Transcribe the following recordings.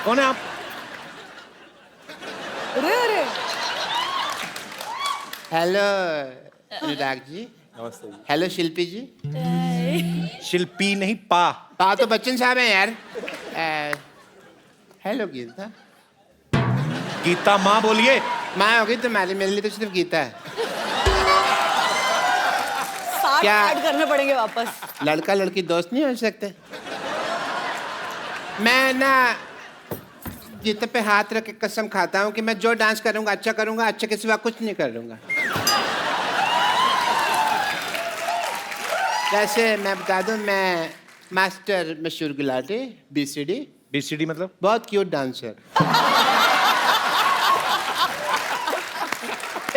कौन है आप? अरे अरे हेलो अनुराग जी। नमस्ते जी। हेलो शिल्पी जी। शिल्पी नहीं, पा। पा तो बच्चन साहब हैं यार। हेलो गीता। गीता माँ बोलिए। माँ होगी तुम्हारी, मेरे लिए तो सिर्फ गीता है। 60 क्या? ऐड करने पड़ेंगे वापस। लड़का लड़की दोस्त नहीं हो सकते? मैं ना गीता पे हाथ रख के कसम खाता हूँ कि मैं जो डांस करूँगा अच्छा करूँगा, अच्छे के सिवा कुछ नहीं करूँगा। वैसे मैं बता दूँ, मैं मास्टर मशहूर गुलाटी BCD। BCD मतलब? बहुत क्यूट डांसर।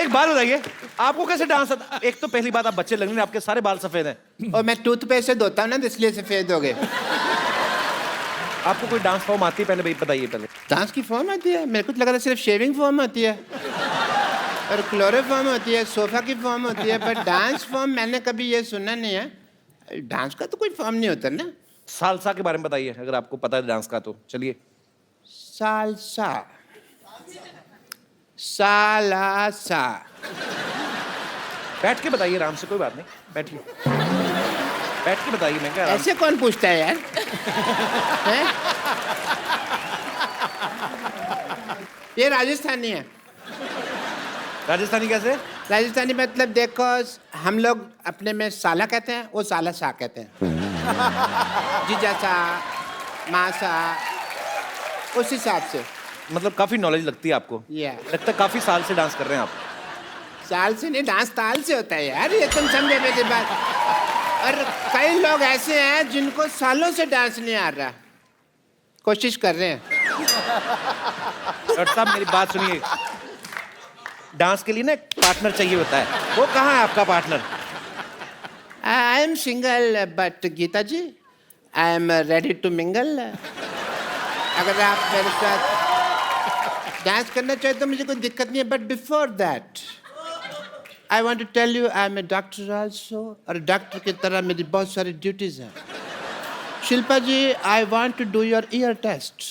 एक बात बताइए, आपको कैसे डांस आता? एक तो पहली बात, आप बच्चे लग रहे हैं, आपके सारे बाल सफेद हैं। और मैं टूथपेस्ट से धोता हूँ ना, इसलिए सफेद हो गए। आपको कोई डांस फॉर्म आती है? पहले भाई बताइए पहले। डांस की फॉर्म आती है? मेरे को तो लगा था सिर्फ शेविंग फॉर्म होती है और क्लोरोफॉर्म होती है, सोफा की फॉर्म होती है, पर डांस फॉर्म मैंने कभी ये सुना नहीं है। डांस का तो कोई फॉर्म नहीं होता ना। सालसा के बारे में बताइए, अगर आपको पता है डांस का तो चलिए। सालसा, सालासा। बैठ के बताइए आराम से, कोई बात नहीं, बैठिए। बैठ के बताइए। मैं क्या ऐसे कौन पूछता है यार? हैं? ये राजस्थानी है। राजस्थानी कैसे? राजस्थानी मतलब देखो, हम लोग अपने में साला कहते हैं, वो साला सा कहते हैं। जीजा सा, माँ सा, उस हिसाब से। मतलब काफी नॉलेज लगती है आपको। लगता है काफी साल से डांस कर रहे हैं आप। साल से नहीं, डांस ताल से होता है यार, ये तुम समझे मेरी बात। और कई लोग ऐसे हैं जिनको सालों से डांस नहीं आ रहा, कोशिश कर रहे हैं। डॉक्टर साहब मेरी बात सुनिए, डांस के लिए ना एक पार्टनर चाहिए होता है, वो कहाँ है आपका partner? I am single but Geeta ji I am ready to mingle. अगर आप मेरे साथ डांस करना चाहे तो मुझे कोई दिक्कत नहीं है, but before that I want to tell you I am a doctor also, और डॉक्टर की तरह मेरी बहुत सारी ड्यूटीज हैं। Shilpa ji, I want to do your ear test,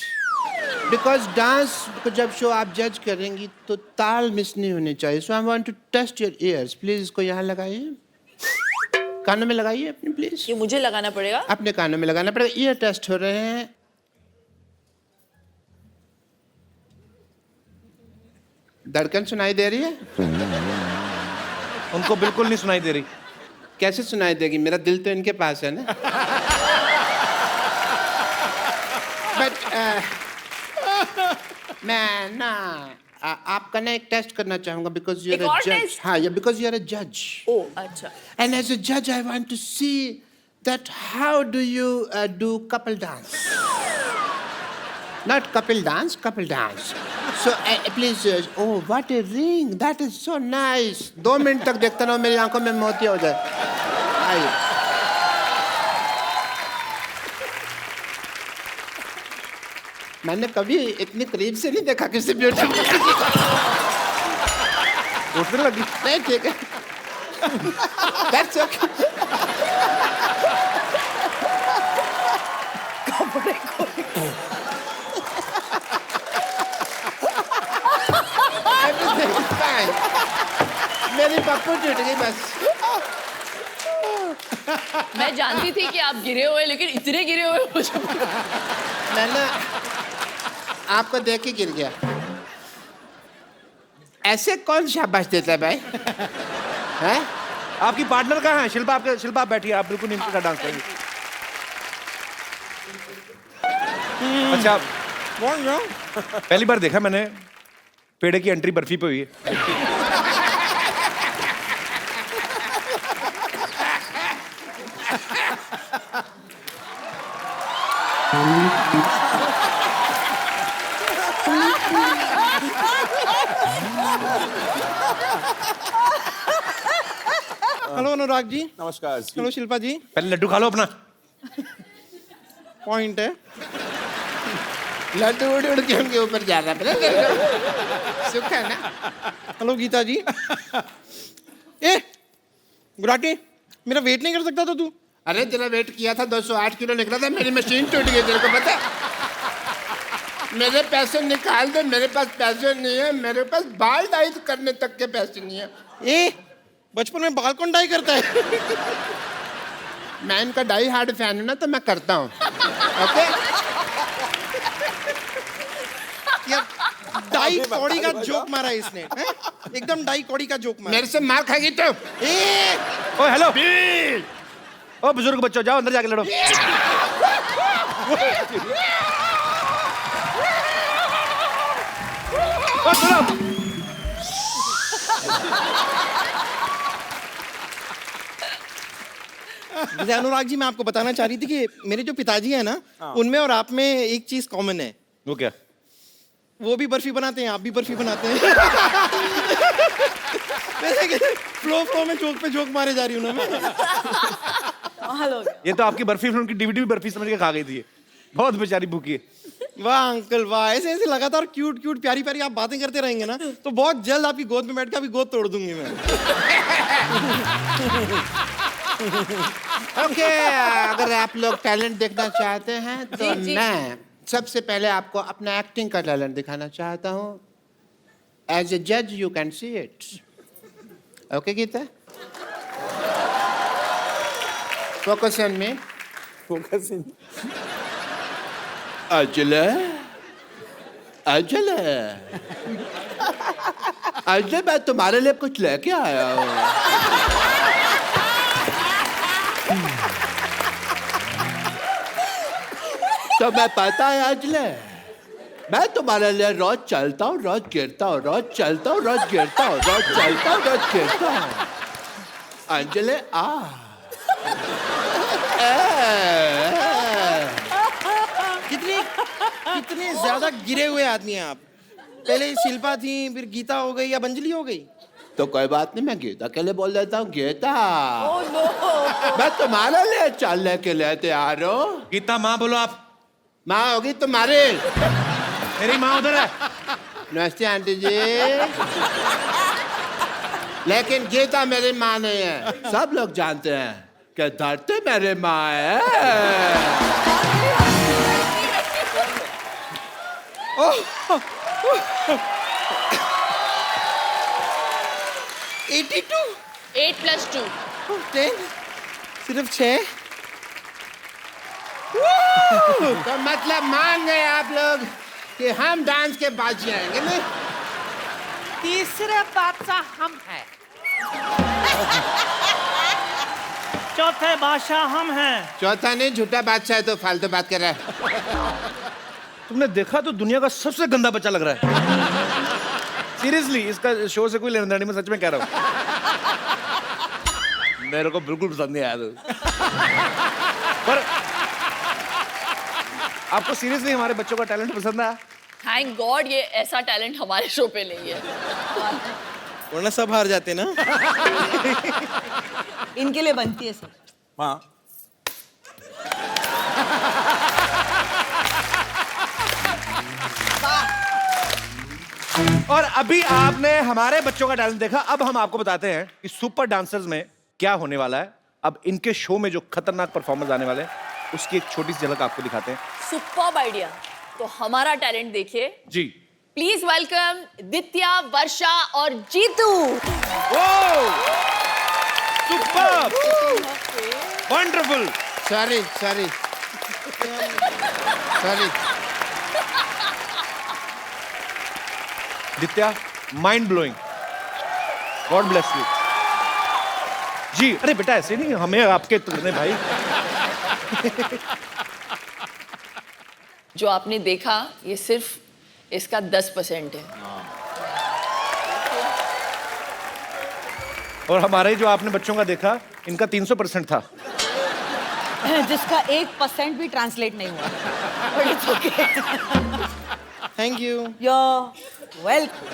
because dance को जब शो आप जज करेंगी तो ताल मिस नहीं होनी चाहिए। So I want to test your ears. Please इसको यहाँ लगाइए, कानों में लगाइए अपने, प्लीज। ये मुझे लगाना पड़ेगा? अपने कानों में लगाना पड़ेगा। ईयर टेस्ट हो रहे हैं। धड़कन सुनाई दे रही है? उनको बिल्कुल नहीं सुनाई दे रही। कैसे सुनाई देगी? मेरा दिल तो इनके पास है ना। बट मैं ना आपका ना एक टेस्ट करना चाहूंगा, बिकॉज यू आर अ जज। हाँ, बिकॉज यू आर अ जज। ओह अच्छा। एंड एज अ जज I want to see that how do you do couple dance, not Kapil dance, couple dance. So please. Oh what a ring, that is so nice. 2 minute तक देखता रहो, मेरी आंखों में मोती हो जाए। आइए। मैंने कभी इतनी करीब से नहीं देखा किसी ब्यूटीफुल उठने लगी। नहीं, ठीक है। That's okay. कपड़े को Everything is fine. मेरी पप्पू टूट गई बस। मैं जानती थी कि आप गिरे हुए, लेकिन इतने गिरे हुए मुझे। मैं ना आपको देख के गिर गया। ऐसे कौन शाबाश देता है भाई? हैं? आपकी पार्टनर कहाँ है? शिल्पा, आपके शिल्पा आप बैठिए, आप बिल्कुल इनके साथ डांस करेंगे। अच्छा, पहली बार देखा मैंने पेड़े की एंट्री बर्फी पे हुई है। हेलो अनुराग जी। नमस्कार। हेलो शिल्पा जी। पहले लड्डू खा लो अपना। पॉइंट है। लड्डू उड़ उड़ के उनके ऊपर जा रहा है। सुख है ना। हेलो गीता जी। ए गुराटी, मेरा वेट नहीं कर सकता था तू? अरे तेरा वेट किया था 208 किलो निकला था, मेरी मशीन टूट गई, तेरे को पता है? मेरे पैसे निकाल दे, मेरे पास पैसे नहीं है, मेरे पास बाल डाई करने तक के पैसे नहीं है। ए बचपन में बाल कौन डाई करता है? मैं इनका डाई हार्ड फैन हूं ना, तो मैं करता हूँ। ओके। यार डाई कौड़ी का जोक मारा है इसने, हैं? एकदम डाई कौड़ी का जोक मारा। मेरे से मार खाएगी तो। ए ओ हेलो ओ बुजुर्ग बच्चों, जाओ अंदर जाके लड़ो। ओ सुनो, जैसे अनुराग जी, मैं आपको बताना चाह रही थी कि मेरे जो पिताजी हैं ना, उनमें और आप में एक चीज कॉमन है। वो क्या? वो भी बर्फी बनाते हैं, आप भी बर्फी बनाते हैं। वैसे कि फ्लो में जोक पे जोक मारे जा रही हूँ ना मैं। ये तो आपकी बर्फी फिल्म की डीवीडी भी बर्फी समझ के खा गई थी ये। बहुत बेचारी भूखी है। वाह अंकल वाह, ऐसे ऐसे लगातार क्यूट क्यूट प्यारी प्यारी आप बातें करते रहेंगे ना, तो बहुत जल्द आपकी गोद में बैठ के आपकी गोद तोड़ दूंगी मैं। ओके, अगर आप लोग टैलेंट देखना चाहते हैं तो जी। मैं सबसे पहले आपको अपना एक्टिंग का टैलेंट दिखाना चाहता हूँ। एज ए जज you can see it. Okay Geeta, focus on me. अजले अजले अजले, मैं तुम्हारे लिए कुछ लेके आया हूँ। तो मैं पता है अजले, मैं तुम्हारे लिए रोज चलता हूँ, रोज गिरता हूँ, रोज चलता हूँ, रोज गिरता हूँ, रोज चलता हूँ, रोज गिरता हूँ। अंजले आ कितने ज्यादा गिरे हुए आदमी हैं आप। पहले शिल्पा थी, फिर गीता हो गई, अब अंजलि हो गई। तो कोई बात नहीं, मैं गीता के लिए बोल देता हूँ। गीता, मैं तुम्हारे लिए चलने के लिए तैयार हूँ। गीता माँ बोलो आप। माँ होगी तुम्हारी। मेरी माँ उधर है। नमस्ते आंटी जी। लेकिन गीता मेरी माँ नहीं है। सब लोग जानते हैं कि धरती मेरी माँ है। 82 8 + 2 10 सिर्फ 6। तो मतलब मान गए आप लोग कि हम डांस के बाजी आएंगे ना? तीसरे बादशाह हम हैं। चौथे बादशाह हम हैं। चौथा नहीं, झूठा बादशाह है तो फालतू बात कर रहा है। तुमने देखा तो दुनिया का सबसे गंदा बच्चा लग रहा है। सीरियसली, इसका शो से कोई लेना देना नहीं, मैं सच में कह रहा हूँ। मेरे को बिल्कुल पसंद नहीं आया था। पर आपको सीरियसली हमारे बच्चों का टैलेंट पसंद आया? थैंक गॉड ये ऐसा टैलेंट हमारे शो पे नहीं है। वरना सब हार जाते ना। इनके लिए बनती है सर। हाँ। और अभी आपने हमारे बच्चों का टैलेंट देखा, अब हम आपको बताते हैं कि सुपर डांसर्स में क्या होने वाला है। अब इनके शो में जो खतरनाक परफॉर्मेंस आने वाले हैं, उसकी एक छोटी सी झलक आपको दिखाते हैं। Superb idea. तो हमारा टैलेंट देखिए। जी। प्लीज वेलकम दित्या, वर्षा और Jeetu. Superb, wonderful. Sorry sorry sorry. Ditya, mind blowing. God bless you. जी, अरे बेटा ऐसे नहीं, हमें आपके तुमने भाई। जो आपने देखा ये सिर्फ इसका 10% है। और हमारे जो आपने बच्चों का देखा, इनका 300% था। जिसका 1% भी ट्रांसलेट नहीं हुआ। But it's okay. Thank you. You're welcome.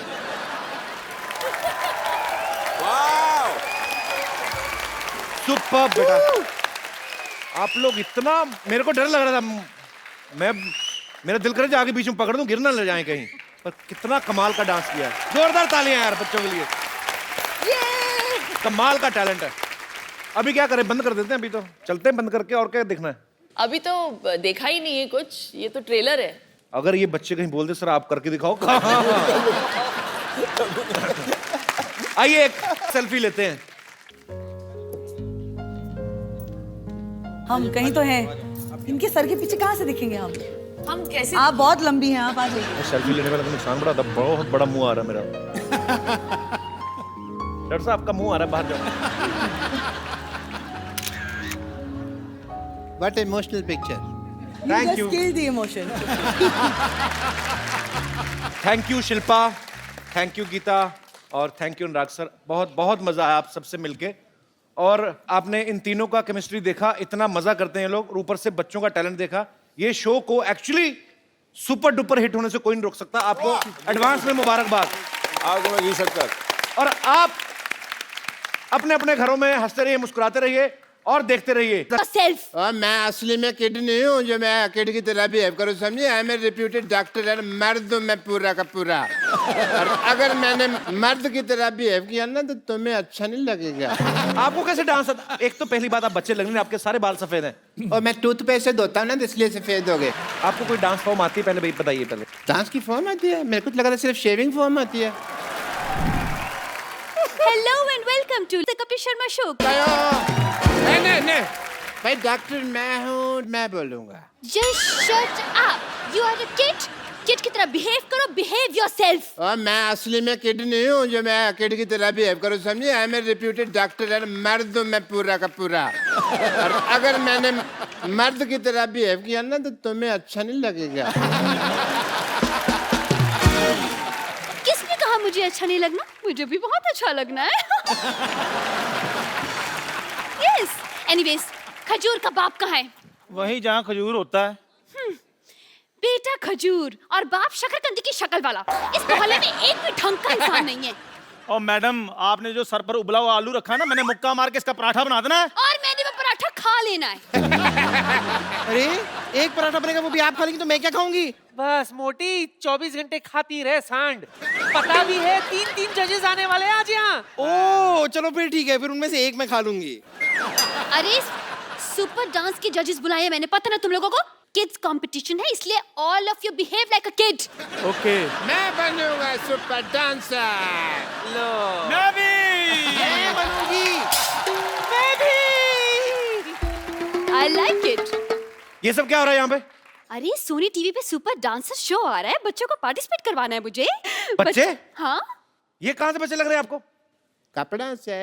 Superb बेटा। आप लोग इतना, मेरे को डर लग रहा था, मैं मेरा दिल करे आगे बीच में पकड़ दूं, गिर ना ले जाए कहीं। पर कितना कमाल का डांस किया है। जोरदार तालियां यार बच्चों के लिए। कमाल का टैलेंट है। अभी क्या करें, बंद कर देते हैं? अभी तो चलते हैं बंद करके, और क्या देखना है? अभी तो देखा ही नहीं है कुछ, ये तो ट्रेलर है। अगर ये बच्चे कहीं बोल दे सर आप करके दिखाओ आइए एक सेल्फी लेते हैं। हम कहीं तो हैं, इनके सर के पीछे कहाँ से दिखेंगे हम? हम कैसे आप बहुत लंबी हैं, आप आ जाइए। सेल्फी लेने वाला का नुकसान बड़ा था, बहुत बड़ा मुंह आ रहा है मेरा। डॉक्टर साहब आपका मुंह आ रहा है, बाहर जाओ। What emotional picture. Thank you, Kill the emotion. Thank you Shilpa, thank you Geeta और थैंक यू अनुराग सर। बहुत बहुत मजा आया आप सबसे मिलके और आपने इन तीनों का केमिस्ट्री देखा, इतना मजा करते हैं लोग, और ऊपर से बच्चों का टैलेंट देखा। ये शो को एक्चुअली सुपर डुपर हिट होने से कोई नहीं रोक सकता। आपको एडवांस में मुबारकबाद। आपको मैं जी सकता। और आप अपने अपने घरों में हंसते रहिए, मुस्कुराते रहिए और देखते रहिए। सेल्फ और मैं असली में किड नहीं हूँ जो मैं किड की तरह बिहेव करूँ, समझे? I am a reputed doctor and मर्द हूँ मैं पूरा का पूरा। और अगर मैंने मर्द की तरह बिहेव किया ना तो तुम्हें अच्छा नहीं लगेगा। आपको कैसे डांस आता? एक तो पहली बात आप बच्चे लगने, आपके सारे बाल सफेद हैं। और मैं टूथपेस्ट से धोता हूँ ना तो इसलिए सफेद हो गए। आपको कोई डांस फॉर्म आती है पहले भाई बताइए पहले। डांस की फॉर्म आती है? मेरे को तो लगा था सिर्फ शेविंग फॉर्म आती है। Hello and welcome to the Kapil Sharma show. नहीं भाई डॉक्टर मैं हूँ, मैं बोलूँगा। Just shut up, you are a kid. Kid की तरह बिहेव करो, बिहेव योरसेल्फ। और मैं असली में किड नहीं हूँ जो मैं किड की तरह बिहेव करूँ, समझे? I am a reputed doctor and मर्द हूँ मैं पूरा का पूरा। और अगर मैंने मर्द की तरह बिहेव किया ना तो तुम्हें अच्छा नहीं लगेगा। किसने कहा मुझे अच्छा नहीं लगना? मुझे भी बहुत अच्छा लगना है। यस, एनीवेज, खजूर का बाप कहाँ है? वहीं जहाँ खजूर होता है। बेटा खजूर और बाप शकरकंदी की शक्ल वाला। इस मोहल्ले में एक भी ढंग का इंसान नहीं है। और मैडम आपने जो सर पर उबला हुआ आलू रखा है ना, मैंने मुक्का मार के इसका पराठा बना देना है। और मैंने वो पराठा खा लेना है। अरे एक पराठा बनेगा वो भी आप खा लेंगी तो मैं क्या खाऊंगी? बस मोटी 24 घंटे खाती रहे सांड। पता भी है 3-3 जजेस आने वाले हैं आज यहाँ। ओ चलो फिर ठीक है, फिर उनमें से एक मैं खा लूंगी। अरे सुपर डांस के जजेस बुलाए मैंने, पता ना तुम लोगों को? किड्स कंपटीशन है इसलिए all of you behave like a kid. Okay. मैं बनूंगा सुपर डांसर। मैं भी। मैं बनूंगी। I like it. ये सब क्या हो रहा है यहाँ पे? अरे सोनी टीवी पे सुपर डांसर शो आ रहा है, बच्चों को पार्टिसिपेट करवाना है मुझे। बच्चे? हाँ। ये कहाँ से बच्चे लग रहे हैं आपको? कपड़ा से।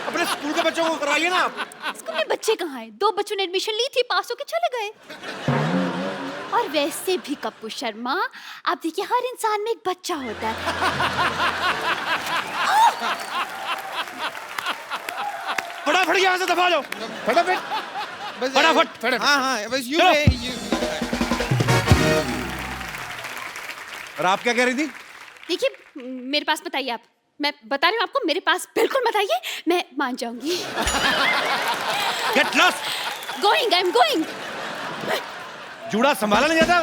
अपने स्कूल के बच्चों को कराइए ना आप। स्कूल में बच्चे कहाँ हैं? 2 बच्चों ने एडमिशन ली थी, पास होके चले गए। और वैसे भी कपूर शर्मा, आप देखिए हर इंसान में एक बच्चा होता है। फटाफट यहाँ से दबा लो, फटाफट बस फटाफट। हाँ हाँ बस चलो। यू। और आप क्या कह रही थी? देखिए मेरे पास बताइए आप, मैं बता रही हूँ आपको, मेरे पास बिल्कुल बताइए, मैं मान जाऊंगी। Get lost. Going, I am going. जूड़ा संभाला नहीं जाता।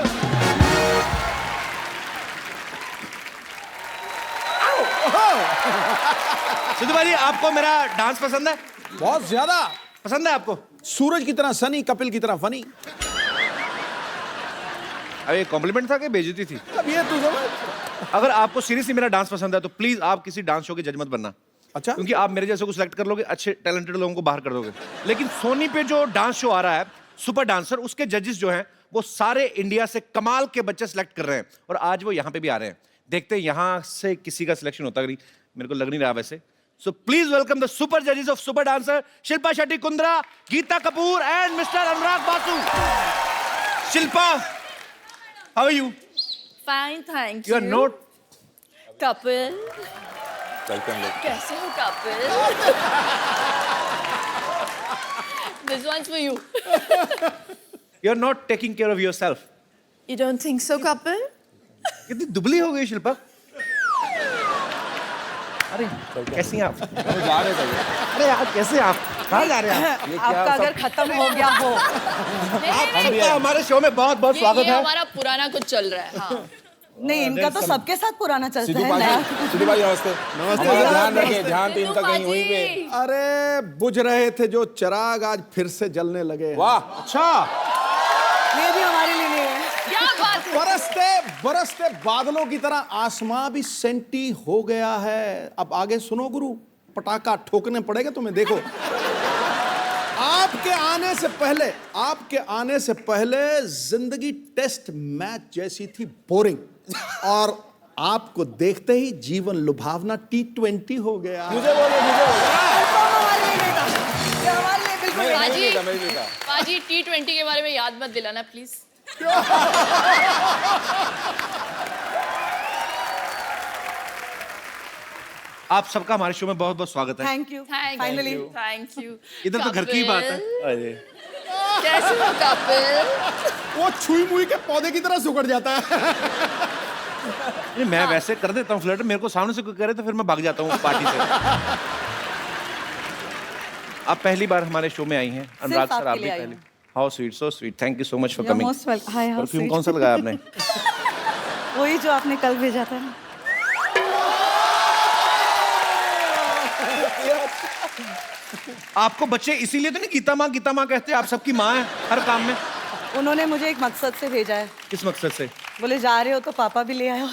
सिद्धू भाई आपको मेरा डांस पसंद है? बहुत ज्यादा पसंद है आपको? सूरज की तरह सनी, कपिल की तरह फनी। अब ये कॉम्प्लीमेंट था कि बेइज्जती थी? अब ये तू समझ। अगर आपको सीरियसली मेरा डांस पसंद है तो प्लीज आप किसी डांस शो के जज मत बनना। अच्छा। क्योंकि आप मेरे जैसे को सिलेक्ट कर लोगे, अच्छे टैलेंटेड लोगों को बाहर कर दोगे। लेकिन सोनी पे जो डांस शो आ रहा है सुपर डांसर, उसके जजेस जो हैं वो सारे इंडिया से कमाल के बच्चे सिलेक्ट कर रहे हैं और आज वो यहाँ पे भी आ रहे हैं। देखते हैं यहाँ से किसी का सिलेक्शन होता नहीं, मेरे को लग नहीं रहा वैसे। So please welcome the super जजेस of Super Dancer, Shilpa Shetty Kundra, Geeta Kapoor and mister Anurag Basu. Shilpa, how are you? Fine thank you are not Kapil. कैसे हो Kapil? This one's for you. You are not taking care of yourself. You don't think so, Kapil? कितनी दुबली हो गई शिल्पा। अरे कैसी हैं आप? अरे यार कैसे आप? कहाँ जा रहे हैं आप? आपका अगर खत्म हो गया हो। आपका हमारे शो में बहुत बहुत स्वागत ये है। हमारा पुराना कुछ चल रहा है। हाँ। नहीं इनका तो सबके साथ पुराना चलता सिद्धू है भाई, नया। सिद्धू भाई नमस्ते। हमारा ध्यान रखिए, ध्यान तो इनका कहीं वहीं पे। अरे बुझ रहे थे जो चिराग आज फिर से जलने लगे। वाह। अच्छा ये भी हमारे लिए नहीं है। बरसते बरसते बादलों की तरह आसमां भी सेंटी हो गया है। अब आगे सुनो गुरु, पटाखा ठोकने पड़ेगा तुम्हें। देखो, आपके आने से पहले जिंदगी टेस्ट मैच जैसी थी, बोरिंग, और आपको देखते ही जीवन लुभावना T20 हो गया। ये हमारे लिए बिल्कुल पाजी T20 के बारे में याद मत दिलाना प्लीज। आप सबका हमारे शो में बहुत बहुत स्वागत है। Thank you finally. Thank you. इधर तो घर की ही बात है। कैसे हो कपिल? वो छुई मुई के पौधे की तरह सुकड़ जाता है। नहीं, मैं वैसे कर देता हूँ फ्लर्ट, मेरे को सामने से कोई करे तो फिर मैं भाग जाता हूँ पार्टी से। आप पहली बार हमारे शो में आई हैं, अनुराग सर आप भी पहली। How sweet, so sweet, thank you so much for coming. Most welcome. Hi, how perfume कौन सा लगाया आपने? वही जो आपने कल भेजा था ना। आपको बच्चे इसीलिए तो नहीं गीता माँ कहते, आप सबकी माँ है हर काम में। उन्होंने मुझे एक मकसद से भेजा है। किस मकसद से? बोले जा रहे हो तो पापा भी ले आयो।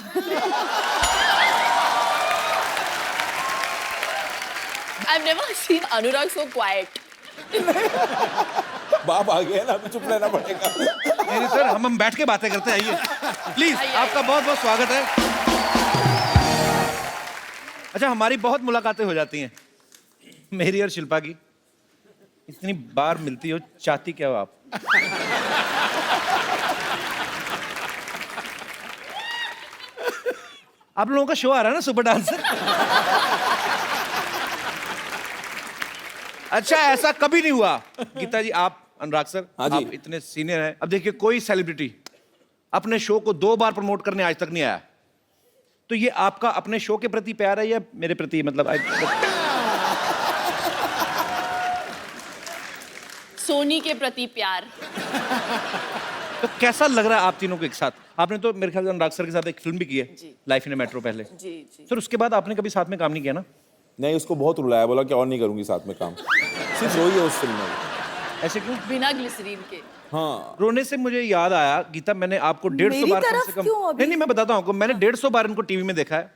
I've never seen Anurag so quiet. बाप आ गया ना, अभी चुप रहना पड़ेगा। नहीं सर, हम बैठ के बातें करते हैं, आइए प्लीज। आपका बहुत बहुत स्वागत है। अच्छा, हमारी बहुत मुलाकातें हो जाती हैं, मेरी और शिल्पा की। इतनी बार मिलती हो, चाहती क्या हो आप? आप लोगों का शो आ रहा है ना, सुपर डांसर। अच्छा, ऐसा कभी नहीं हुआ गीता जी, आप, अनुराग सर, आप इतने सीनियर हैं। अब देखिए, कोई सेलिब्रिटी अपने शो को 2 बार प्रमोट करने आज तक नहीं आया, तो ये आपका अपने शो के प्रति प्यार है या मेरे प्रति? मतलब सोनी के प्रति प्यार। तो कैसा लग रहा है आप तीनों को एक साथ? आपने तो मेरे ख्याल से अनुराग सर के साथ एक फिल्म भी की है, लाइफ इन मेट्रो पहले। जी जी। सर, उसके बाद आपने कभी साथ में काम नहीं किया ना? नहीं, उसको बहुत रुलाया, बोला कि और नहीं करूंगी साथ में काम। सिर्फ रोई है उस फिल्म में। ऐसे क्यों? बिना ग्लिसरीन के। हाँ, रोने से मुझे याद आया गीता, मैंने आपको 150 बार कम से कम, नहीं मैं बताता हूँ आपको, मैंने 150 बार इनको टीवी में देखा है,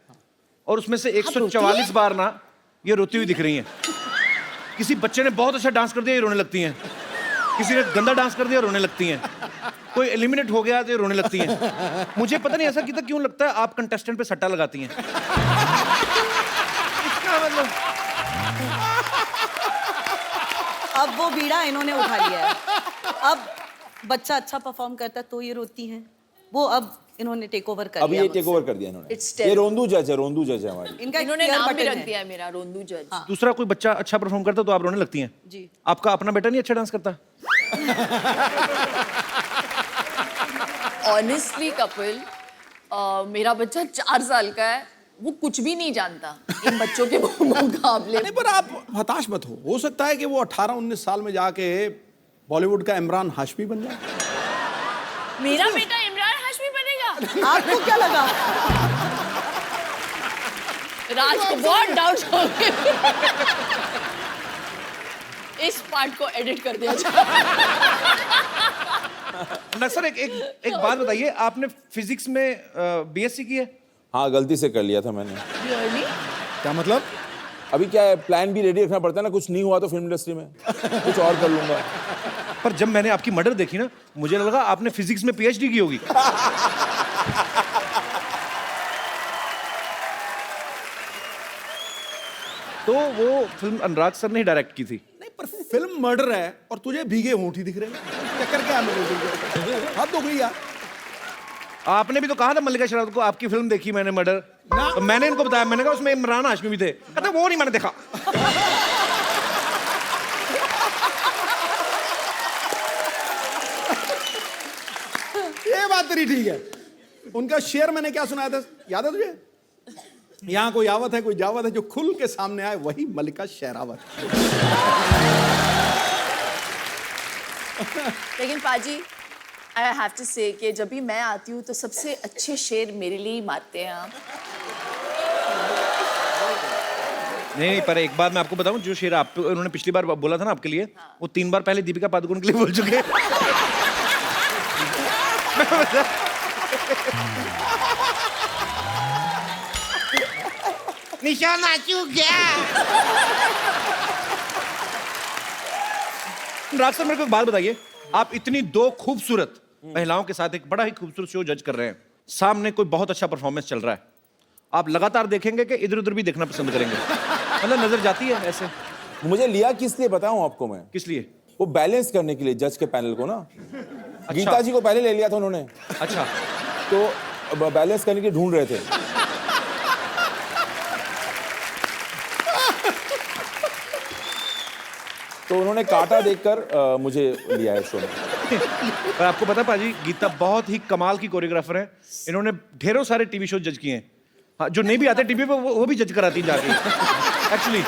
और उसमें से 144 बार ना ये रोती हुई दिख रही हैं। किसी बच्चे ने बहुत अच्छा डांस कर दिया, ये रोने लगती हैं। किसी ने गंदा डांस कर दिया, रोने लगती हैं। कोई एलिमिनेट हो गया तो ये रोने लगती हैं। मुझे पता नहीं ऐसा गीता क्यों लगता है आप कंटेस्टेंट पे सट्टा लगाती हैं। इसका मतलब अब वो बीड़ा इन्होंने उठा लिया है। अब बच्चा अच्छा परफॉर्म करता है तो ये रोती हैं, वो अब इन्होंने टेक ओवर कर लिया। अभी ये टेक ओवर कर दिया इन्होंने। ये रोंदू जज है हमारी। इन्होंने नाम भी रख दिया है मेरा, रोंदू जज। दूसरा कोई बच्चा अच्छा परफॉर्म करता तो आप रोने लगती हैं? जी। आपका अपना बेटा नहीं अच्छा डांस करता? ऑनेस्टली कपिल, मेरा बच्चा 4 साल का है, वो कुछ भी नहीं जानता इन बच्चों के मुकाबले। नहीं, पर आप हताश मत हो सकता है कि वो 18-19 साल में जाके बॉलीवुड का इमरान हाशमी बन जाए। मेरा बेटा इमरान हाशमी बनेगा? आपको क्या लगा? राज को बहुत डाउट हो गए। इस पार्ट को एडिट कर दिया जाए। सर, एक बात बताइए, आपने फिजिक्स में बीएससी की है? हाँ, गलती से कर लिया था मैंने। क्या मतलब? अभी क्या है, प्लान भी रेडी रखना पड़ता है ना, कुछ नहीं हुआ तो फिल्म इंडस्ट्री में कुछ और कर लूंगा। पर जब मैंने आपकी मर्डर देखी ना, मुझे लगा आपने फिजिक्स में पीएचडी की होगी। तो वो फिल्म अनुराग सर ने ही डायरेक्ट की थी। नहीं, पर फिल्म मर्डर है और तुझे भीगे होंठ ही दिख रहे हैं। चक्कर क्या है मेरे? हद हो गई यार। आपने भी तो कहा था मल्लिका शेरावत को, आपकी फिल्म देखी मैंने मर्डर, तो मैंने इनको बताया, मैंने कहा उसमें इमरान हाशमी भी थे। कहते वो नहीं मैंने देखा। ये बात तेरी ठीक है। उनका शेर मैंने क्या सुनाया था, याद है तुझे? यहाँ कोई आवत है, कोई जावत है, जो खुल के सामने आए वही मल्लिका शेरावत। लेकिन पाजी, आई हैव टू से कि जब भी मैं आती हूँ तो सबसे अच्छे शेर मेरे लिए ही मारते हैं आप। नहीं, पर एक बात मैं आपको बताऊं, जो शेर आप उन्होंने पिछली बार बोला था ना आपके लिए, वो 3 बार पहले दीपिका पादुकोण के लिए बोल चुके हैं। निशाना चूक गया। राज सर मेरे को एक बात बताइए, आप इतनी दो खूबसूरत महिलाओं के साथ एक बड़ा ही खूबसूरत शो जज कर रहे हैं, सामने कोई बहुत अच्छा परफॉर्मेंस चल रहा है, आप लगातार देखेंगे कि इधर उधर भी देखना पसंद करेंगे? मतलब नजर जाती है ऐसे? मुझे लिया किस लिए बताऊं आपको मैं? किस लिए? वो बैलेंस करने के लिए जज के पैनल को ना। गीता जी को पहले ले लिया था उन्होंने, अच्छा, तो अब बैलेंस करने के लिए ढूंढ रहे थे। तो उन्होंने काटा देखकर मुझे लिया है शो में। पर आपको पता पाजी, गीता बहुत ही कमाल की कोरियोग्राफर है, इन्होंने ढेरों सारे टीवी शो जज किए हैं। हाँ, जो नहीं भी आते टीवी पे वो भी जज कराती हैं जाके। एक्चुअली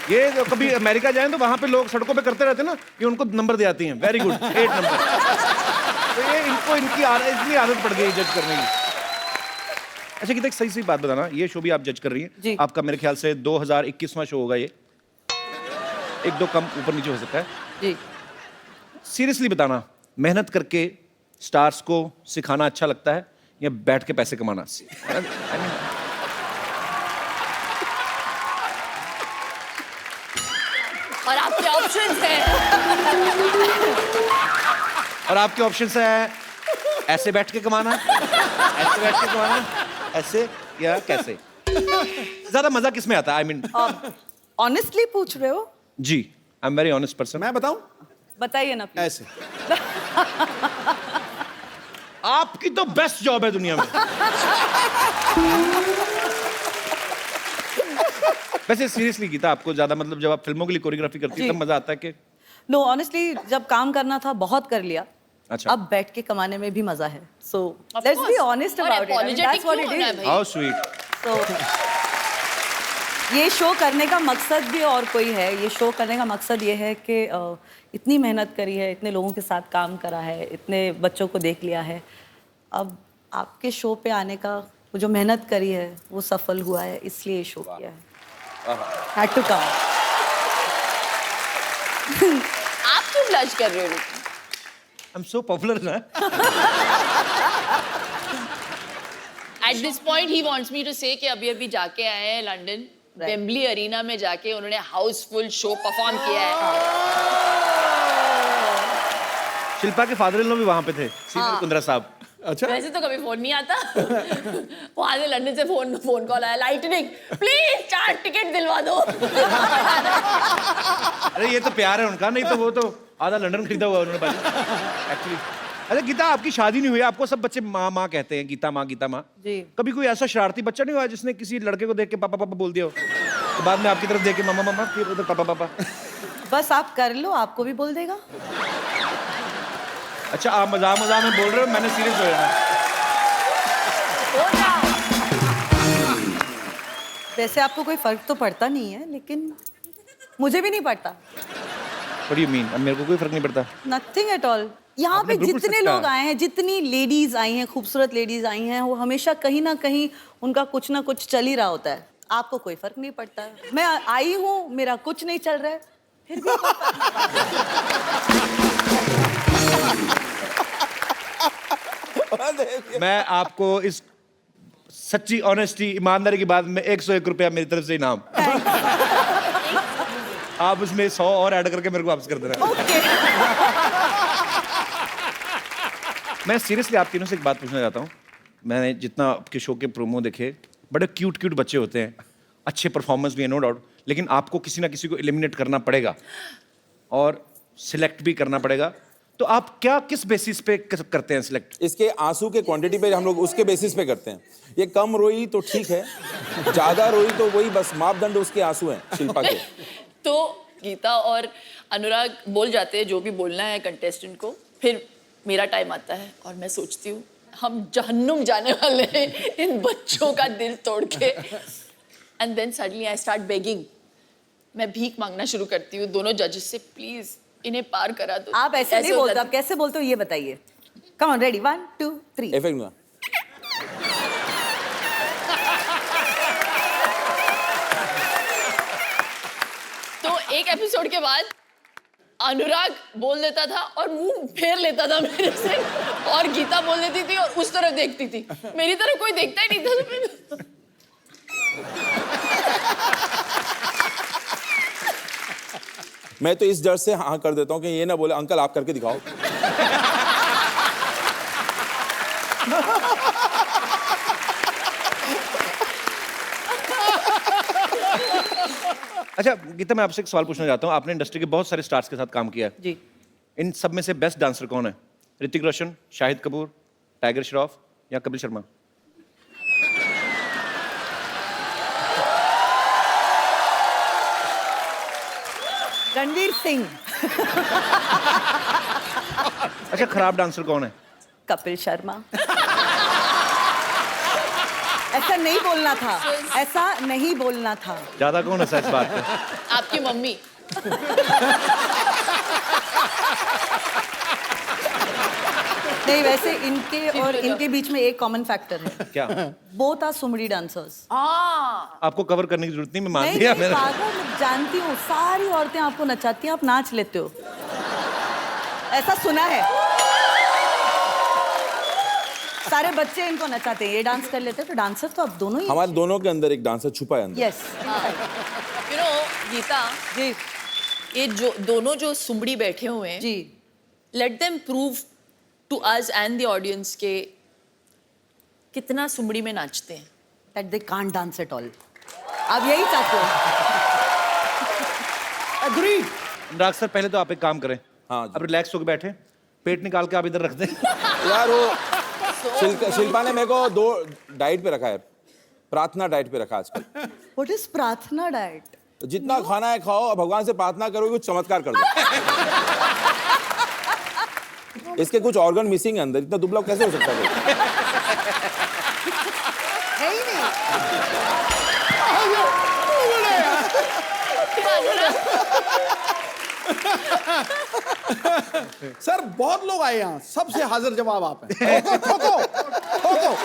ये जो कभी अमेरिका जाएं तो वहां पे लोग सड़कों पे करते रहते हैं ना, ये उनको नंबर दे आती हैं, वेरी गुड 8 नंबर। तो ये इनको इतनी आदत पड़ गई जज करने की। अच्छा गीता, एक सही बात बताना, ये शो भी आप जज कर रही जी। हैं, आपका मेरे ख्याल से 2021वां शो होगा ये, 1-2 कम ऊपर नीचे हो सकता है जी। सीरियसली बताना, मेहनत करके स्टार्स को सिखाना अच्छा लगता है या बैठ के पैसे कमाना? और आपके ऑप्शंस हैं। और आपके ऑप्शंस है ऐसे बैठ के कमाना, ऐसे बैठ के कमाना, ऐसे या कैसे? ज्यादा मजा किस में आता है? आई मीन ऑनेस्टली पूछ रहे हो? जी, I am very honest person. मैं बताऊं? बताइए ना please। ऐसे। आपकी तो बेस्ट जॉब है दुनिया में। वैसे सीरियसली गीता, आपको ज्यादा मतलब जब आप फिल्मों के लिए कोरियोग्राफी करती है जी। तब मजा आता है कि? नो ऑनेस्टली, जब काम करना था बहुत कर लिया। अच्छा। अब बैठ के कमाने में भी मजा है। So let's be honest about it. That's what it is. How sweet. तो ये शो करने का मकसद भी और कोई है। ये शो करने का मकसद ये है कि इतनी मेहनत करी है, इतने लोगों के साथ काम करा है, इतने बच्चों को देख लिया है, अब आपके शो पे आने का वो जो मेहनत करी है वो सफल हुआ है, इसलिए शो किया है। Had to come. आप क्यों ब्लश कर रहे हो? I'm so popular ना। At this point he wants me to say कि अभी जाके आए हैं लंदन, वेम्बली अरीना में जाके उन्होंने हाउसफुल शो परफॉर्म किया है। शिल्पा के फादर इन लॉ भी वहां पे थे, सीनियर कुंद्रा साहब। अच्छा, वैसे तो कभी फोन नहीं आता। वहां से लंदन से फोन कॉल आया, लाइटनिंग प्लीज 4 टिकट दिलवा दो। अरे ये तो प्यार है उनका, नहीं तो वो तो आधा लंदन खरीदा हुआ उन्होंने एक्चुअली। अच्छा गीता, आपकी शादी नहीं हुई, आपको सब बच्चे माँ माँ कहते हैं, गीता माँ गीता माँ। जी। कभी कोई ऐसा शरारती बच्चा नहीं हुआ जिसने किसी लड़के को देख के पापा पापा बोल दिया हो, तो बाद में आपकी तरफ देख के मामा मामा, फिर उधर पापा पापा? बस आप कर लो, आपको भी बोल देगा। अच्छा, आप मजाक में बोल रहे हो, मैंने सीरियस हो जाना। वैसे आपको कोई फर्क तो पड़ता नहीं है, लेकिन मुझे भी नहीं पड़ता। What do you mean? अब मेरे को कोई फर्क नहीं पड़ता। Nothing at all. यहाँ पे आपने बिल्कुल जितने सच कहा। लोग आए हैं, जितनी लेडीज आई हैं, खूबसूरत लेडीज आई हैं, वो हमेशा कहीं ना कहीं उनका कुछ ना कुछ चल ही रहा होता है। आपको कोई फर्क नहीं पड़ता। मैं आई हूँ, मेरा कुछ नहीं चल रहा है, फिर भी मैं आपको इस सच्ची ऑनेस्टी ईमानदारी की बात में 101 रुपया मेरी तरफ से इनाम। आप उसमें 100 और ऐड करके मेरे को वापस कर देना। मैं सीरियसली आप तीनों से एक बात पूछना चाहता हूँ। मैंने जितना आपके शो के प्रोमो देखे, बड़े क्यूट बच्चे होते हैं, अच्छे परफॉर्मेंस भी है नो डाउट, लेकिन आपको किसी ना किसी को एलिमिनेट करना पड़ेगा और सिलेक्ट भी करना पड़ेगा। तो आप क्या किस बेसिस पे करते हैं सिलेक्ट? इसके आंसू के क्वांटिटी पे हम लोग उसके बेसिस पे करते हैं। ये कम रोई तो ठीक है, ज्यादा रोई तो वही बस मापदंड उसके आंसू हैं शिल्पा के। तो गीता और अनुराग बोल जाते हैं जो भी बोलना है कंटेस्टेंट को, फिर मेरा टाइम आता है और मैं सोचती हूँ हम जहन्नुम जाने वाले हैं इन बच्चों का दिल तोड़ के। And then suddenly I start begging. मैं भीख मांगना शुरू करती हूँ दोनों जजेस से, प्लीज इन्हें पार करा दो। आप ऐसे नहीं बोलते, आप कैसे बोलते हो ये बताइए। Come on, ready, 1 2 3। इफेक्ट में तो एक एपिसोड के बाद अनुराग बोल देता था और मुंह फेर लेता था मेरे से और गीता बोल देती थी और उस तरफ देखती थी, मेरी तरफ कोई देखता ही नहीं था। मैं तो इस डर से हाँ कर देता हूँ कि ये ना बोले अंकल आप करके दिखाओ। अच्छा गीता, मैं आपसे एक सवाल पूछना चाहता हूँ। आपने इंडस्ट्री के बहुत सारे स्टार्स के साथ काम किया है, जी। इन सब में से बेस्ट डांसर कौन है? ऋतिक रोशन, शाहिद कपूर, टाइगर श्रॉफ या कपिल शर्मा? रणवीर सिंह। अच्छा, खराब डांसर कौन है? कपिल शर्मा। ऐसा नहीं बोलना था, ऐसा नहीं बोलना था। ज्यादा कौन है इस बात पे? आपकी मम्मी। नहीं, वैसे इनके और इनके बीच में एक कॉमन फैक्टर है। क्या? बोथ आर सुमड़ी डांसर्स। आपको कवर करने की जरूरत नहीं, मैं मान नहीं, लिया। नहीं, पागल, मैं जानती हूँ, सारी औरतें आपको नचाती हैं, आप नाच लेते हो, ऐसा सुना है। सारे बच्चे इनको नचाते हैं, ये डांस कर लेते हैं, तो डांसर तो आप दोनों ही। हमारे दोनों के अंदर एक डांसर छुपा है अंदर। Yes. You know Geeta ji, ये जो दोनों जो सुमड़ी बैठे हुए हैं, जी, let them prove to us and the audience के कितना सुमड़ी में नाचते हैं। That they can't dance at all. आप यही चाहते हो? अग्री। अनुराग सर, पहले तो आप एक काम करें, हाँ जी। अब रिलैक्स होकर बैठे, पेट निकाल के आप इधर रख दें। यार वो शिल्पा ने मेरे को 2 डाइट पे रखा है, प्रार्थना डाइट पे रखा आजकल। व्हाट इज प्रार्थना डाइट? जितना खाना है खाओ और भगवान से प्रार्थना करो कुछ चमत्कार कर दो। इसके कुछ ऑर्गन मिसिंग है अंदर, इतना दुबला कैसे हो सकता है? है ही नहीं। सर बहुत लोग आए यहाँ, सबसे हाजिर जवाब आप हैं। ठोको ठोको।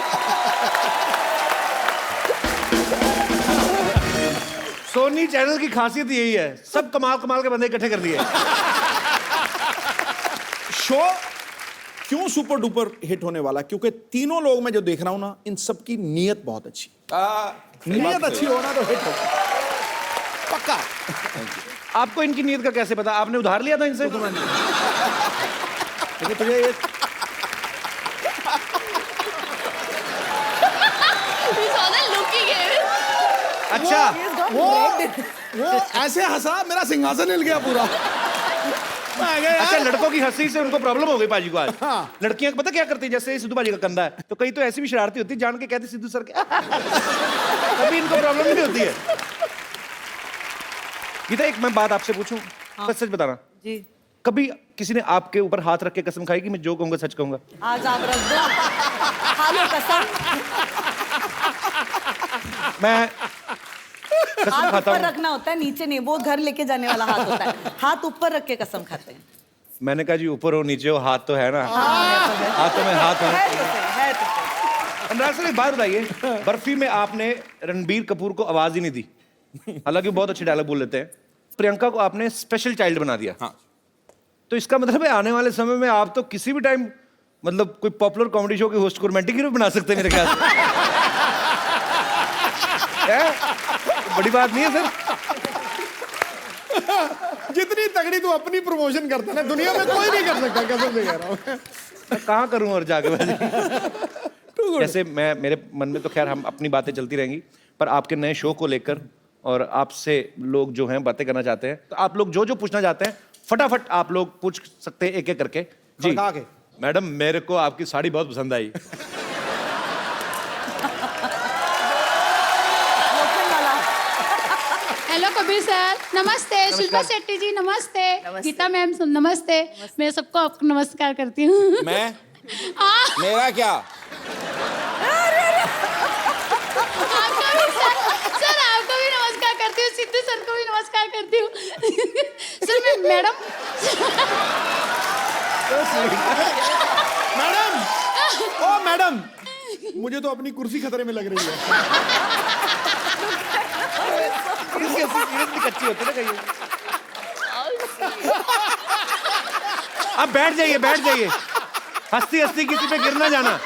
सोनी चैनल की खासियत यही है, सब कमाल कमाल के बंदे इकट्ठे कर दिए। शो क्यों सुपर डुपर हिट होने वाला? क्योंकि तीनों लोग मैं जो देख रहा हूं ना, इन सबकी नीयत बहुत अच्छी। नीयत अच्छी होना तो हिट हो पक्का। आपको इनकी नीयत का कैसे पता? आपने उधार लिया था इनसे? लेकिन तुझे ये अच्छा, वो ऐसे हंसा, मेरा सिंहासन हिल गया पूरा। अच्छा, लड़कों की हंसी से उनको प्रॉब्लम हो गई पाजी को आज। हाँ। लड़कियां पता क्या करती है, जैसे सिद्धू पाजी का कंधा है तो कहीं तो ऐसी भी शरारती होती है, जान के कहती सिद्धू सर के। तभी इनको प्रॉब्लम नहीं होती है। गीता, एक मैं बात आपसे पूछूं, सच सच बताना, जी, कभी किसी ने आपके ऊपर हाथ रख के कसम खाई कि मैं जो कहूंगा सच कहूंगा? आज आप रख दो, खा लो कसम। मैं कसम हाथ खाता ऊपर हूं। रखना होता है, नीचे नहीं। वो घर लेके जाने वाला हाथ होता है, हाथ ऊपर रख के कसम खाते हैं। मैंने कहा जी ऊपर हो नीचे हो, हाथ तो है ना। हाथों में हाथ है है। तो सही, है तो सही। अनुराग सर, एक बात बताइए, बर्फी में आपने रणबीर कपूर को आवाज ही नहीं दी, हालांकि वो बहुत अच्छे डायलॉग बोल लेते हैं। प्रियंका को आपने स्पेशल चाइल्ड बना दिया। हाँ। तो इसका मतलब है आने वाले समय में आप तो किसी भी टाइम मतलब कोई पॉपुलर कॉमेडी शो के होस्ट को रोमांटिक हीरो बना सकते हैं मेरे ख्याल से। है? बड़ी बात नहीं है सर। जितनी तगड़ी तू अपनी प्रमोशन करता है ना, दुनिया में कोई नहीं कर सकता, कसम से कह रहा हूँ। मैं कहाँ करूँ और जाके जैसे मैं, मेरे मन में तो खैर हम अपनी बातें चलती रहेंगी, पर आपके नए शो को लेकर और आपसे लोग जो हैं बातें करना चाहते हैं, तो आप लोग जो जो पूछना चाहते हैं फटाफट आप लोग पूछ सकते हैं एक एक करके। जी खड़का के। मैडम, मेरे को आपकी साड़ी बहुत पसंद आई। हेलो कबीर सर, नमस्ते। शिल्पा शेट्टी जी नमस्ते। गीता मैम नमस्ते। मैं सबको आपको नमस्कार करती हूँ। मैं मेरा क्या? आपका भी सर आपको भी नमस्कार करती हूँ, सिद्धू सर को भी नमस्कार करती हूँ। सर मैं मैडम मैडम, ओ मैडम, मुझे तो अपनी कुर्सी खतरे में लग रही है। कच्ची होती है ना कहीं। आप बैठ जाइए, बैठ जाइए। हंसती हंसती किसी पे गिर ना जाना।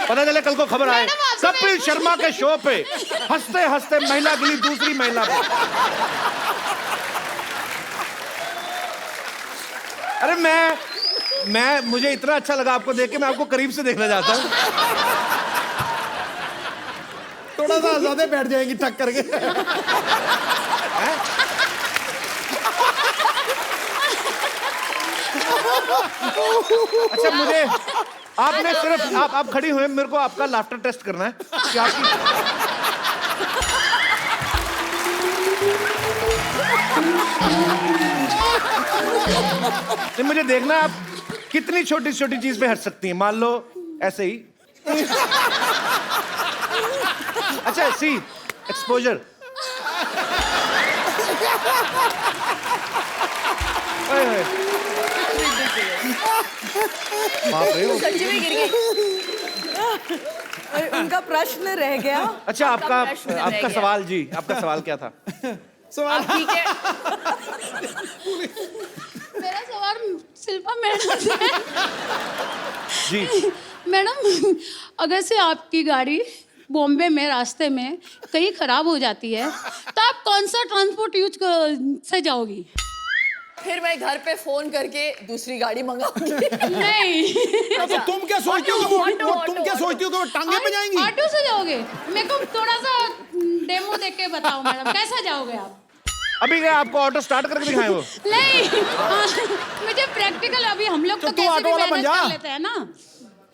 पता चले कल को खबर आए मैडम, आपसे कपिल शर्मा के शो पे हंसते हंसते महिला गिरी दूसरी महिला पे। अरे मैं मुझे इतना अच्छा लगा आपको देख के, मैं आपको करीब से देखना चाहता हूँ। थोड़ा सा ज्यादा बैठ जाएंगी टक करके। अच्छा मुझे आपने सिर्फ आप खड़ी हुए, मेरे को आपका लाफ्टर टेस्ट करना है कि आपकी नहीं, मुझे देखना है आप कितनी छोटी छोटी चीज पे हंस सकती हैं। मान लो ऐसे ही। अच्छा सी एक्सपोजर। बाप रे, सच्ची में गिर गई। उनका प्रश्न रह गया। अच्छा आपका प्रश्न रह आपका गया। सवाल जी, आपका सवाल क्या था? सवाल आप ठीक है? मेरा सवाल शिल्पा मैडम से है। जी मैडम, अगर से आपकी गाड़ी बॉम्बे में रास्ते में कहीं खराब हो जाती है तो आप कौन सा ट्रांसपोर्ट यूज से जाओगी? फिर मैं घर पे फोन करके दूसरी गाड़ी मंगाऊंगी। नहीं, तो तुम क्या सोचती हो कि तुम क्या सोचती हो कि वो टांगे पे जाएंगी? ऑटो से जाओगे? मेरे को थोड़ा सा डेमो देख के बताओ मैडम, कैसा जाओगे आप? अभी क्या आपको ऑटो स्टार्ट करके दिखाएं वो? नहीं, मुझे प्रैक्टिकल, अभी हम लोग तो तू कैसे ऑटो भी वाला मैनेज बन जा। कर लेते हैं ना।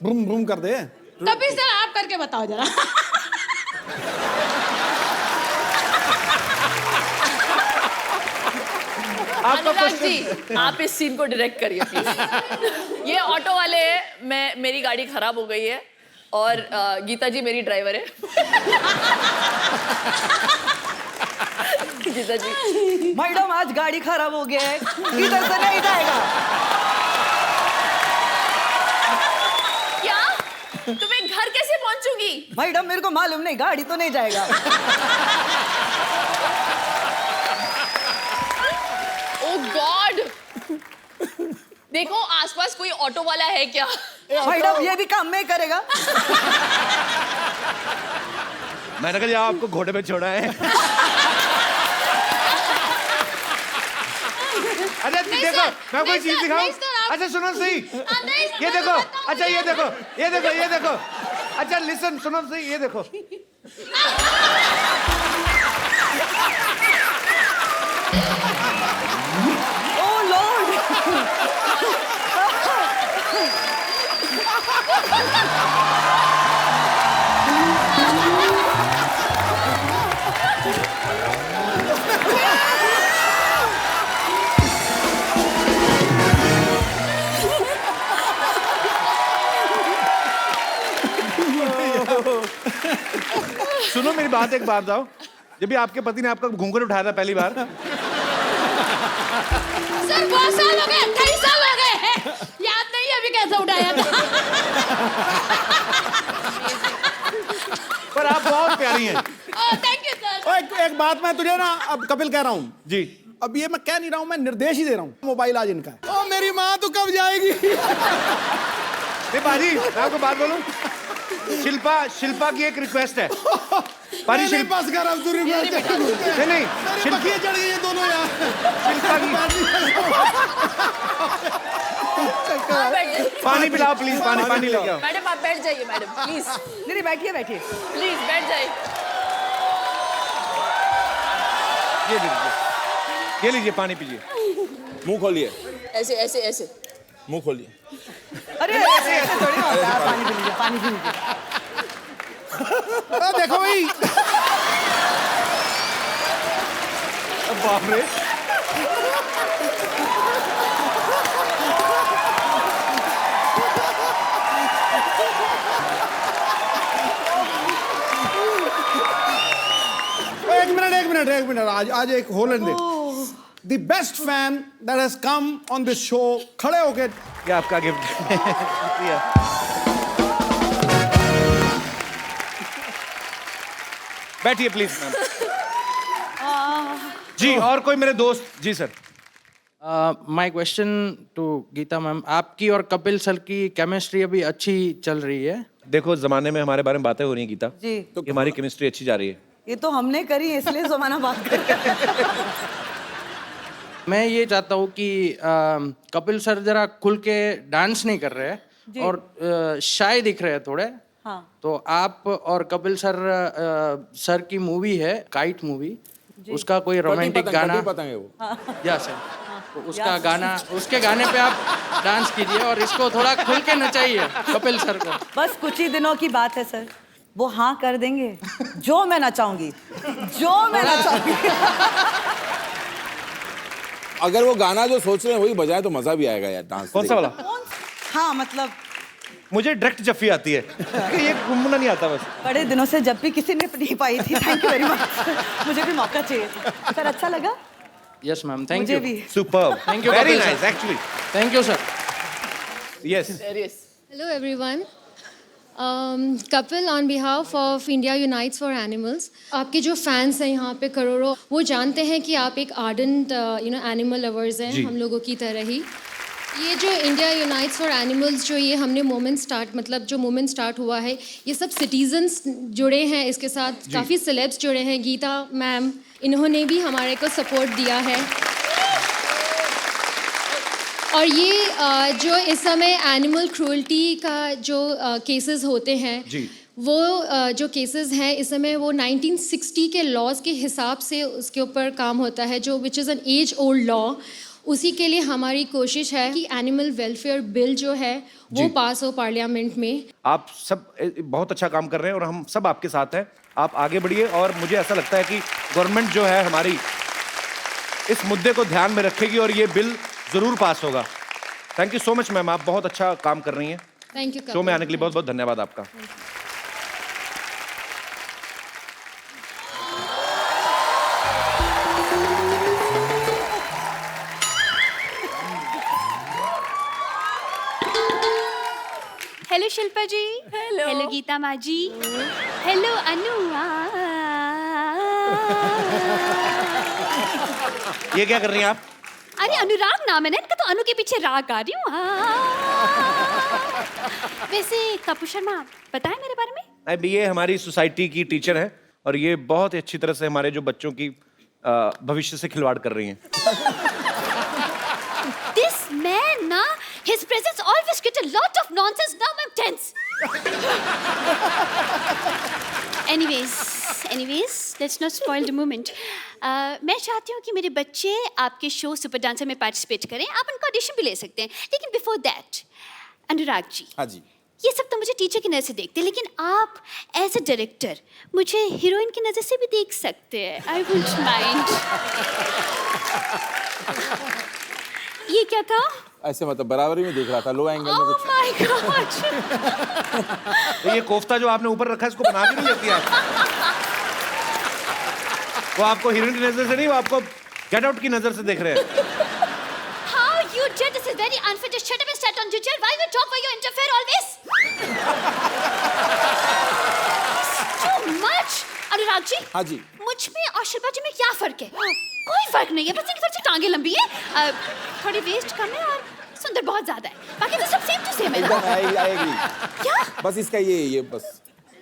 ब्रूम ब्रूम कर दे। तभी सर आप करके बताओ जरा। आपका अनुराग क्वेश्चन। जी, आप इस सीन को डायरेक्ट करिए प्लीज। ये ऑटो वाले हैं, मेरी गाड़ी खराब हो गई है और गीता जी मेरी ड्राइवर है। गीता जी, मैडम आज गाड़ी खराब हो गया है, इधर से नहीं जाएगा। क्या तुम्हें घर कैसे पहुंचूंगी? मैडम मेरे को मालूम नहीं, गाड़ी तो नहीं जाएगा। ओह गॉड, देखो आसपास कोई ऑटो वाला है क्या? मैडम ये भी काम नहीं करेगा। मैंने कहा आपको घोड़े पे छोड़ा है। अच्छा देखो, मैं कोई चीज दिखाऊं? अच्छा सुनो सही, ये देखो। अच्छा ये देखो, ये देखो, ये देखो। अच्छा लिसन, सुनो सही, ये देखो। Oh lord. सुनो मेरी बात, एक बात बताओ, जब भी आपके पति ने आपका घूंघट उठाया था पहली बार, सर बहुत साल हो गए, 28 साल हो गए हैं। याद नहीं है अभी कैसे उठाया था। पर आप बहुत प्यारी हैं। Thank you sir. एक बात मैं तुझे ना अब कपिल कह रहा हूँ जी। अब ये मैं कह नहीं रहा हूँ, मैं निर्देश ही दे रहा हूँ। मोबाइल आज इनका है। ओ मेरी माँ तो कब जाएगी? नहीं बाजी, मैं आपको बात बोलूं, शिल्पा की एक रिक्वेस्ट है। पारी मेरे पास कर अब तू रिक्वेस्ट। नहीं मेरी शिल्पा बखियाँ चढ़ गई हैं दोनों यार। आप बैठ जाइए। पानी पिलाओ प्लीज, पानी लेके आओ। मैडम आप बैठ जाइए मैडम प्लीज, नहीं बैठिए बैठिए। प्लीज बैठ जाइए। ये लीजिए पानी पीजिए। मुंह खोलिए, ऐसे ऐसे ऐसे। मुंह खोलिए। अरे ऐसे ऐसे थोड़ी ना होता है। पानी पी लीजिए, पानी पी लीजिए। देखो भाई, बाप रे। एक मिनट आज एक Holland they. The best fan that has come on this show, खड़े होके ये आपका गिफ्ट। बैठिए प्लीज मैम। जी और कोई मेरे दोस्त? जी sir. My question to Geeta ma'am, आपकी और कपिल सर की केमिस्ट्री अभी अच्छी चल रही है? देखो जमाने में हमारे बारे में बातें हो रही हैं गीता, जी। तो हमारी केमिस्ट्री अच्छी जा रही है। ये तो हमने करी है, इसलिए जमाना बात कर रहे हैं। मैं ये चाहता हूँ कि कपिल सर जरा खुल के डांस नहीं कर रहे हैं और शाय दिख रहे हैं थोड़े। हाँ। तो आप और कपिल सर की मूवी है काइट मूवी, उसका कोई रोमांटिक गाना, पतंग है वो। या सर, तो उसका गाना, उसके गाने पे आप डांस कीजिए और इसको थोड़ा खुल के नचाइए कपिल सर को। बस कुछ ही दिनों की बात है सर, वो हाँ कर देंगे जो मैं नचाऊंगी, जो मैं नचाऊंगी। अगर वो गाना जो सोच रहे हैं वही बजाए तो मजा भी आएगा यार डांस। कौन सा वाला? हाँ मतलब मुझे डायरेक्ट जफ्फी आती है, ये घूमना नहीं आता बस। बड़े दिनों से जब भी किसी ने नहीं पाई थी। थैंक यू वेरी मच, मुझे भी मौका चाहिए था सर। अच्छा लगा? यस मैम, थैंक मुझे यू। भी। Superb, thank you very Kapil nice sir. Actually. Thank you sir. Yes. Hello everyone. Kapil, on behalf of India Unites for Animals, आपके जो फैंस हैं यहाँ पे करोड़ों, वो जानते हैं कि आप एक आर्डेंट एनिमल लवर्स हैं, हम लोगों की तरह ही। ये जो इंडिया यूनाइट्स फॉर एनिमल्स जो ये हमने मूवमेंट स्टार्ट हुआ है, ये सब सिटीजन्स जुड़े हैं इसके साथ, काफ़ी सेलेब्स जुड़े हैं। गीता मैम, इन्होंने भी हमारे को सपोर्ट दिया है। और ये जो इस समय एनिमल क्रूअल्टी का जो केसेस होते हैं, वो जो केसेस हैं इस समय वो 1960 के लॉज के हिसाब से उसके ऊपर काम होता है, जो which is an age old law. उसी के लिए हमारी कोशिश है कि एनिमल वेलफेयर बिल जो है वो पास हो पार्लियामेंट में। आप सब बहुत अच्छा काम कर रहे हैं और हम सब आपके साथ हैं। आप आगे बढ़िए और मुझे ऐसा लगता है कि गवर्नमेंट जो है हमारी इस मुद्दे को ध्यान में रखेगी और ये बिल जरूर पास होगा। Thank you so much ma'am, आप बहुत अच्छा काम कर रही हैं। Thank you. शो में आने के लिए बहुत बहुत धन्यवाद आपका। हेलो शिल्पा जी। हेलो गीता माँ जी। हेलो अनु। ये क्या कर रही हैं आप? अरे अनुराग नाम है ना इनका, तो अनु के पीछे राग गा रही हूँ। वैसे कपूर शर्मा बताएं मेरे बारे में। अब ये हमारी सोसाइटी की टीचर है और ये बहुत ही अच्छी तरह से हमारे जो बच्चों की भविष्य से खिलवाड़ कर रही हैं। This man ना, his presence always creates a lot of nonsense. Now I'm tense. Anyways, let's not spoil the moment. मैं चाहती हूँ कि मेरे बच्चे आपके शो सुपर डांसर में पार्टिसिपेट करें। आप उनका ऑडिशन भी ले सकते हैं, लेकिन बिफोर दैट अनुराग जी। हाँ जी। ये सब तो मुझे टीचर की नज़र से देखते हैं, लेकिन आप एज अ डायरेक्टर मुझे हीरोइन की नज़र से भी देख सकते हैं। I wouldn't mind. ये क्या था? ऐसे मतलब बराबरी में देख रहा था, लो एंगल में Oh कुछ। my God! तो ये कोफ्ता जो आपने ऊपर रखा है इसको बना के नहीं लेती आप? वो आपको हीरोइन की नजर से नहीं, वो आपको गेट आउट की नजर से देख रहे हैं। How you did this is very unfair. Just shut up and stand on your chair. Why you talk while you interfere always? It's too much. Anurag ji. हाँ जी। मुझ में और शिल्पा जी में क्या फर्क है? कोई फर्क नहीं है, बस इनकी थोड़ी सी टांगे लंबी है, थोड़ी वेस्ट कम है और सुंदर बहुत ज्यादा है। बाकी तो सब सेम टू सेम है ना? I agree। क्या? बस इसका ये बस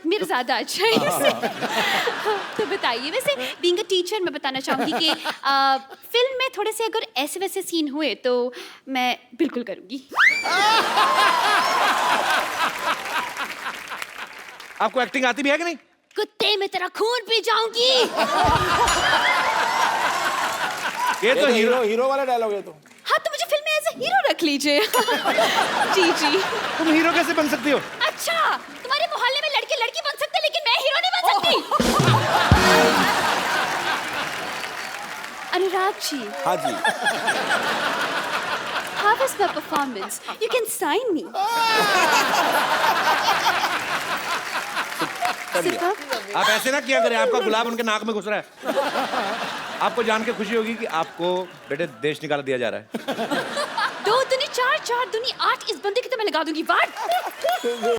मेरा ज्यादा अच्छा है इससे। तो बताइए, वैसे बीइंग अ टीचर मैं बताना चाहूंगी कि फिल्म में थोड़े से अगर ऐसे वैसे सीन हुए तो मैं बिल्कुल करूंगी। आपको एक्टिंग आती भी है कि नहीं? कुत्ते में तेरा खून पी जाऊंगी। ये तो हीरो वाला डायलॉग है तो। हाँ, तो मुझे फिल्म में एज ए हीरो रख लीजिए। जी। तुम हीरो कैसे बन सकती हो? अच्छा, तुम्हारे मोहल्ले में लड़के लड़की बन सकते, लेकिन मैं हीरो नहीं बन सकती। अनुराग जी। हाँ जी। How was my performance? You can sign me. आप ऐसे ना किया करें, आपका गुलाब उनके नाक में घुस रहा है। आपको जान के खुशी होगी कि आपको बेटे देश निकाल दिया जा रहा है। 2 दूनी 4, 4 दूनी 8, इस बंदे की तो मैं लगा दूंगी वाट।